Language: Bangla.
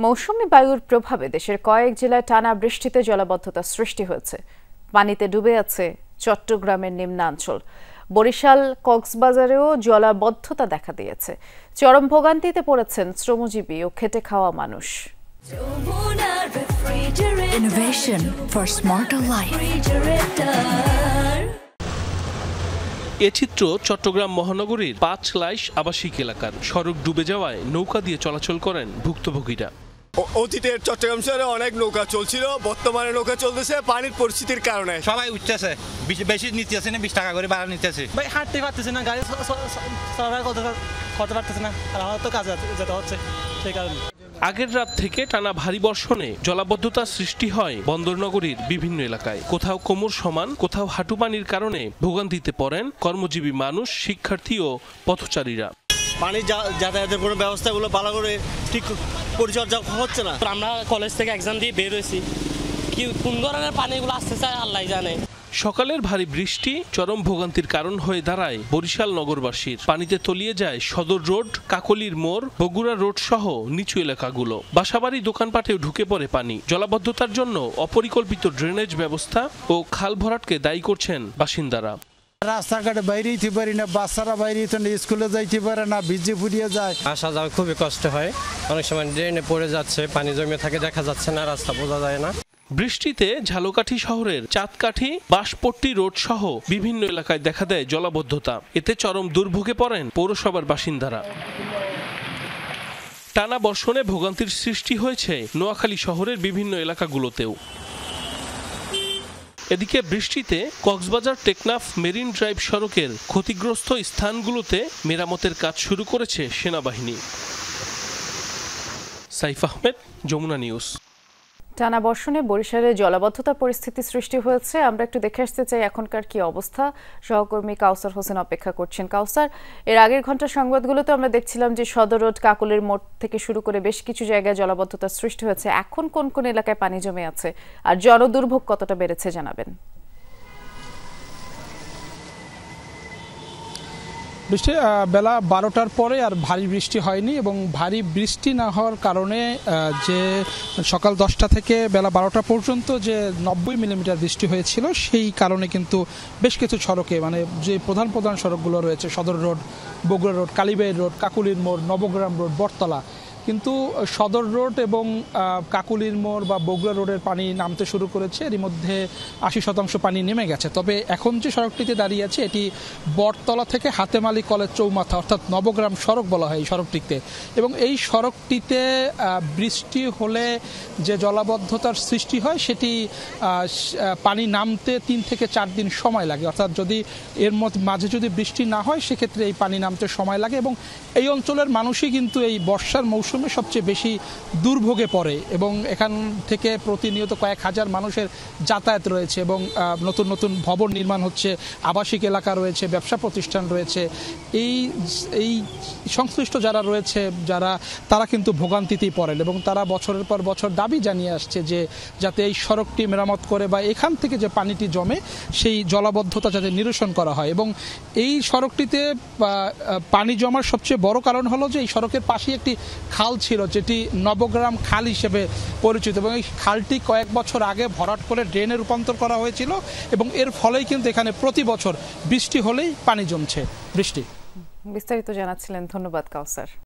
মৌসুমী বায়ুর প্রভাবে দেশের কয়েক জেলায় টানা বৃষ্টিতে জলাবদ্ধতা সৃষ্টি হয়েছে। পানিতে ডুবে আছে চট্টগ্রামের নিম্নাঞ্চল। বরিশাল, কক্সবাজারেও জলাবদ্ধতা দেখা দিয়েছে। চরম ভোগান্তিতে পড়েছেন শ্রমজীবী ও খেটে খাওয়া মানুষ। Innovation for smarter life. এ চিত্র চট্টগ্রাম মহানগরীর ৫ লাইশ আবাসিক এলাকার। সড়ক ডুবে যাওয়ায় নৌকা দিয়ে চলাচল করেন ভুক্তভোগীরা। অতীতের চট্টগ্রাম শহরে অনেক নৌকা চলছিল, বর্তমানে নৌকা চলতেছে পানির পরিস্থিতির কারণে। সবাই উঠতেছে, বেশি নিতেছে না, ২০ টাকা করে ভাড়া নিতেছে। ভাই হাঁটতে পারতেছে না, গাড়ি করতে পারতেছে না, আর আমার তো কাজে যেতে হচ্ছে সেই কারণে। আগের রাত থেকে টানা ভারী বর্ষণে জলাবদ্ধতা সৃষ্টি হয় বন্দরনগরীর বিভিন্ন এলাকায়। কোথাও কোমর সমান, কোথাও হাঁটু পানির কারণে ভোগান্তিতে পড়েন কর্মজীবী মানুষ, শিক্ষার্থী ও পথচারীরা। পানি যাতায়াতের কোনো ব্যবস্থাগুলো ভালো করে ঠিক পরিচর্যা হচ্ছে না। আমরা কলেজ থেকে এক্সাম দিয়ে বের হয়েছি, কি কোন ধরনের পানিগুলো আসতে চায় আল্লাহ জানে। সকালের ভারী বৃষ্টি চরম ভোগান্তির কারণ হয়ে দাঁড়ায় বরিশাল নগরবাসীর। পানিতে তলিয়ে যায় সদর রোড, কাকলির মোড়, বগুড়া রোড সহ নিচু এলাকাগুলো। বাসাবাড়ি, দোকানপাটেও ঢুকে পড়ে পানি। জলাবদ্ধতার জন্য অপরিকল্পিত ড্রেনেজ ব্যবস্থা ও খাল ভরাটকে দায়ী করছেন বাসিন্দারা। রাস্তাঘাটে বাইরেইতে পারি না, বাচ্চারা বাইরেইতে না, স্কুলে যাইতে পারে না, ভিজে ফুরিয়ে যায়। আসা যাওয়া খুবই কষ্ট হয়, অনেক সময় ড্রেনে পড়ে যাচ্ছে, পানি জমে থাকে, দেখা যাচ্ছে না, রাস্তা বোঝা যায় না। বৃষ্টিতে ঝালকাঠি শহরের চাঁদকাঠি, বাঁশপট্টি রোড সহ বিভিন্ন এলাকায় দেখা দেয় জলাবদ্ধতা। এতে চরম দুর্ভোগে পড়েন পৌরসভার বাসিন্দারা। টানা বর্ষণে ভোগান্তির সৃষ্টি হয়েছে নোয়াখালী শহরের বিভিন্ন এলাকাগুলোতেও। এদিকে বৃষ্টিতে কক্সবাজার টেকনাফ মেরিন ড্রাইভ সড়কের ক্ষতিগ্রস্ত স্থানগুলোতে মেরামতের কাজ শুরু করেছে সেনাবাহিনী। সাইফ আহমেদ, যমুনা নিউজ। টানা বর্ষণে বরিশালে জলাবদ্ধতা পরিস্থিতি সৃষ্টি হয়েছে। আমরা একটু দেখে আসতে চাই এখনকার কি অবস্থা। সহকর্মী কাউসার হোসেন অপেক্ষা করছেন। কাউসার, এর আগের ঘন্টার সংবাদগুলোতে আমরা দেখছিলাম যে সদর রোড, কাকলের মোড় থেকে শুরু করে বেশ কিছু জায়গায় জলাবদ্ধতা সৃষ্টি হয়েছে। এখন কোন কোন এলাকায় পানি জমে আছে আর জনদুর্ভোগ কতটা বেড়েছে জানাবেন। বৃষ্টি বেলা ১২টার পরে আর ভারী বৃষ্টি হয়নি, এবং ভারী বৃষ্টি না হওয়ার কারণে যে সকাল 10টা থেকে বেলা 12টা পর্যন্ত যে ৯০ মিলিমিটার বৃষ্টি হয়েছিল, সেই কারণে কিন্তু বেশ কিছু সড়কে, মানে যে প্রধান প্রধান সড়কগুলো রয়েছে, সদর রোড, বগুড়া রোড, কালীবাড়ি রোড, কাকুলির মোড়, নবগ্রাম রোড, বটতলা, কিন্তু সদর রোড এবং কাকুলির মোড় বা বগুড়া রোডের পানি নামতে শুরু করেছে। এর মধ্যে ৮০% পানি নেমে গেছে। তবে এখন যে সড়কটিতে দাঁড়িয়ে আছে, এটি বটতলা থেকে হাতেমালি কলেজ চৌমাথা, অর্থাৎ নবগ্রাম সড়ক বলা হয় এই সড়কটিতে। এবং এই সড়কটিতে বৃষ্টি হলে যে জলাবদ্ধতার সৃষ্টি হয়, সেটি পানি নামতে ৩ থেকে ৪ দিন সময় লাগে। অর্থাৎ যদি এর মাঝে যদি বৃষ্টি না হয়, সেক্ষেত্রে এই পানি নামতে সময় লাগে। এবং এই অঞ্চলের মানুষই কিন্তু এই বর্ষার মৌসুমে সবচেয়ে বেশি দুর্ভোগে পড়ে, এবং এখান থেকে প্রতিনিয়ত কয়েক হাজার মানুষের যাতায়াত রয়েছে, এবং নতুন নতুন ভবন নির্মাণ হচ্ছে, আবাসিক এলাকা রয়েছে, ব্যবসা প্রতিষ্ঠান রয়েছে। এই সংশ্লিষ্ট যারা রয়েছে, তারা কিন্তু ভোগান্তিতেই পড়েন, এবং তারা বছরের পর বছর দাবি জানিয়ে আসছে যে যাতে এই সড়কটি মেরামত করে বা এখান থেকে যে পানিটি জমে, সেই জলাবদ্ধতা যাতে নিরসন করা হয়। এবং এই সড়কটিতে পানি জমার সবচেয়ে বড় কারণ হলো যে এই সড়কের পাশে একটি খাল ছিল, যেটি নবগ্রাম খাল হিসেবে পরিচিত, এবং এই খালটি কয়েক বছর আগে ভরাট করে ড্রেনে রূপান্তর করা হয়েছিল, এবং এর ফলেই কিন্তু এখানে প্রতি বছর বৃষ্টি হলেই পানি জমছে। বৃষ্টি বিস্তারিত জানাচ্ছিলেন। ধন্যবাদ কাউসার।